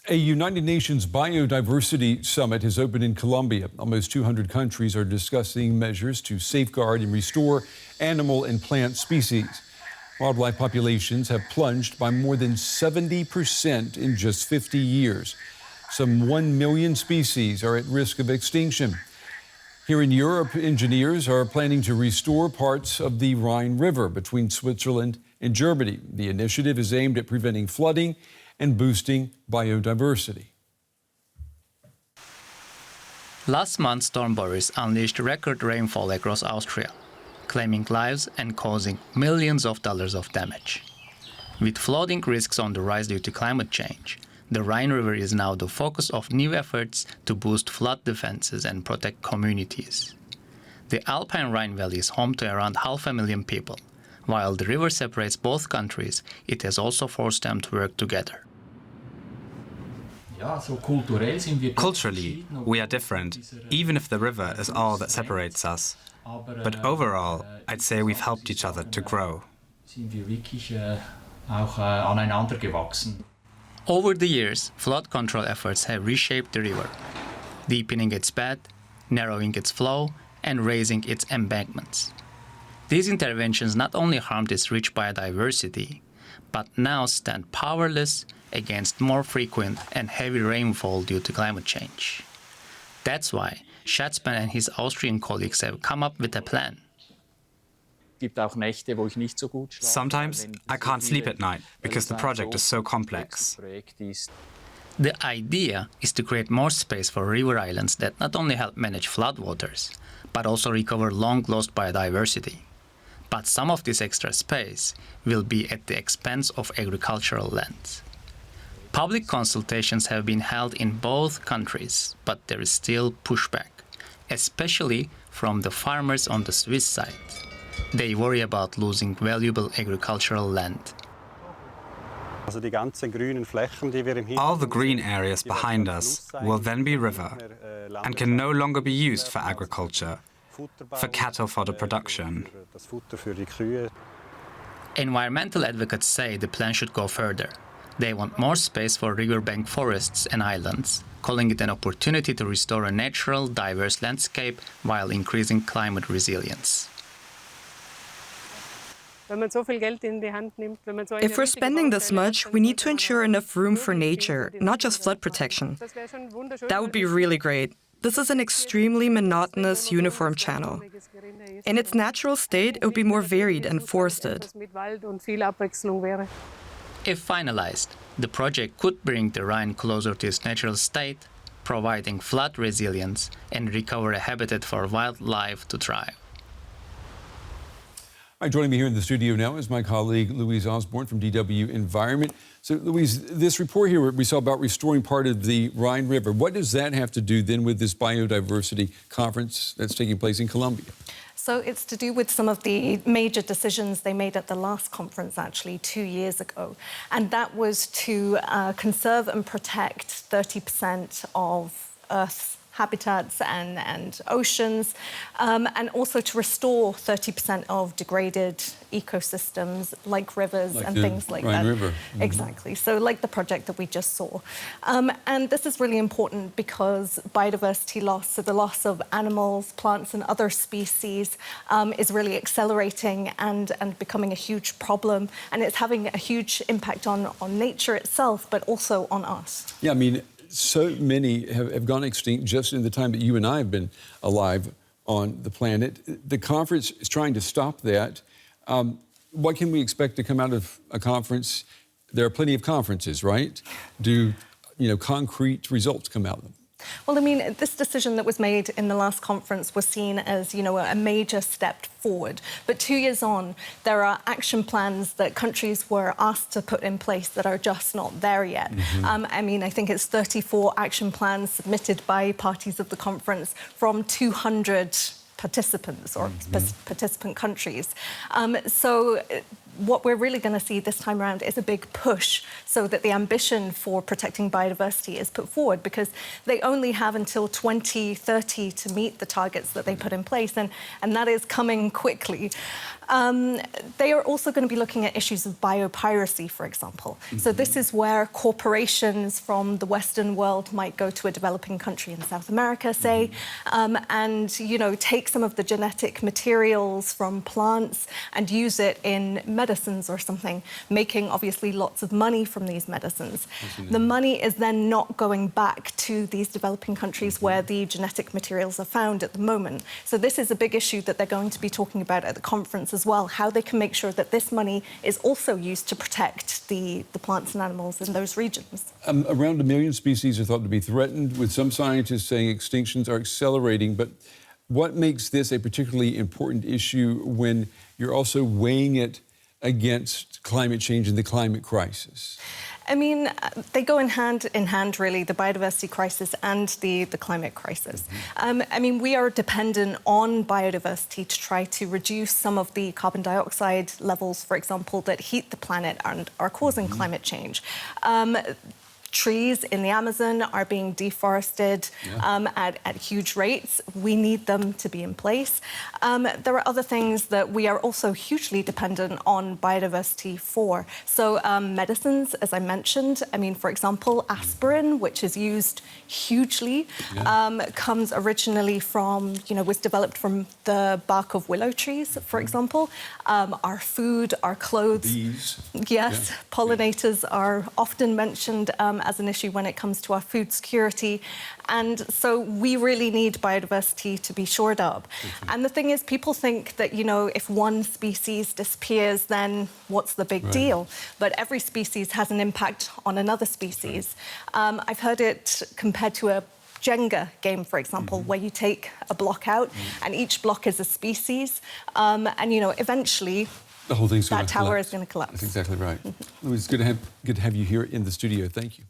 A United Nations Biodiversity Summit has opened in Colombia. Almost 200 countries are discussing measures to safeguard and restore animal and plant species. Wildlife populations have plunged by more than 70% in just 50 years. Some 1 million species are at risk of extinction. Here in Europe, engineers are planning to restore parts of the Rhine River between Switzerland and Germany. The initiative is aimed at preventing flooding and boosting biodiversity. Last month, Storm Boris unleashed record rainfall across Austria, claiming lives and causing millions of dollars of damage. With flooding risks on the rise due to climate change, the Rhine River is now the focus of new efforts to boost flood defenses and protect communities. The Alpine Rhine Valley is home to around 500,000 people. While the river separates both countries, it has also forced them to work together. Culturally, we are different, even if the river is all that separates us. But overall, I'd say we've helped each other to grow. Over the years, flood control efforts have reshaped the river, deepening its bed, narrowing its flow, and raising its embankments. These interventions not only harmed its rich biodiversity, but now stand powerless against more frequent and heavy rainfall due to climate change. That's why Schatzmann and his Austrian colleagues have come up with a plan. Sometimes I can't sleep at night because the project is so complex. The idea is to create more space for river islands that not only help manage floodwaters, but also recover long-lost biodiversity. But some of this extra space will be at the expense of agricultural lands. Public consultations have been held in both countries, but there is still pushback, especially from the farmers on the Swiss side. They worry about losing valuable agricultural land. All the green areas behind us will then be river and can no longer be used for agriculture, for cattle fodder production. Environmental advocates say the plan should go further. They want more space for riverbank forests and islands, calling it an opportunity to restore a natural, diverse landscape while increasing climate resilience. If we're spending this much, we need to ensure enough room for nature, not just flood protection. That would be really great. This is an extremely monotonous, uniform channel. In its natural state, it would be more varied and forested. If finalized, the project could bring the Rhine closer to its natural state, providing flood resilience and recover a habitat for wildlife to thrive. All right, joining me here in the studio now is my colleague Louise Osborne from DW Environment. So, Louise, this report here we saw about restoring part of the Rhine River, what does that have to do then with this biodiversity conference that's taking place in Colombia? So it's to do with some of the major decisions they made at the last conference, actually, 2 years ago. And that was to conserve and protect 30% of Earth's habitats and oceans, and also to restore 30% of degraded ecosystems like rivers and things like Rhine that. River. Mm-hmm. Exactly. So like the project that we just saw. And this is really important because biodiversity loss, so the loss of animals, plants and other species is really accelerating and becoming a huge problem. And it's having a huge impact on nature itself, but also on us. Yeah, I mean, so many have gone extinct just in the time that you and I have been alive on the planet. The conference is trying to stop that. What can we expect to come out of a conference? There are plenty of conferences, right? Do concrete results come out of them? Well, I mean, this decision that was made in the last conference was seen as, a major step forward. But 2 years on, there are action plans that countries were asked to put in place that are just not there yet. Mm-hmm. I think it's 34 action plans submitted by parties of the conference from 200 participants or participant countries. So what we're really going to see this time around is a big push so that the ambition for protecting biodiversity is put forward, because they only have until 2030 to meet the targets that they put in place, and that is coming quickly. They are also going to be looking at issues of biopiracy, for example. So this is where corporations from the Western world might go to a developing country in South America, say, and, you know, take some of the genetic materials from plants and use it in medicines or something, making obviously lots of money from these medicines. The money is then not going back to these developing countries where the genetic materials are found at the moment. So this is a big issue that they're going to be talking about at the conference as well, how they can make sure that this money is also used to protect the plants and animals in those regions. Around 1 million species are thought to be threatened, with some scientists saying extinctions are accelerating. But what makes this a particularly important issue when you're also weighing it against climate change and the climate crisis? I mean, they go in hand, really, the biodiversity crisis and the climate crisis. I mean, we are dependent on biodiversity to try to reduce some of the carbon dioxide levels, for example, that heat the planet and are causing climate change. Trees in the Amazon are being deforested at huge rates. We need them to be in place. There are other things that we are also hugely dependent on biodiversity for. So medicines, as I mentioned, I mean, for example, aspirin, which is used hugely, comes originally from, you know, was developed from the bark of willow trees, for example. Our food, our clothes. Bees. Yes, pollinators are often mentioned as an issue when it comes to our food security. And so we really need biodiversity to be shored up. And the thing is, people think that, you know, if one species disappears, then what's the big deal? But every species has an impact on another species. I've heard it compared to a Jenga game, for example, where you take a block out and each block is a species. And, you know, eventually the whole thing's that tower is going to collapse. That's exactly right. It was good to have you here in the studio. Thank you.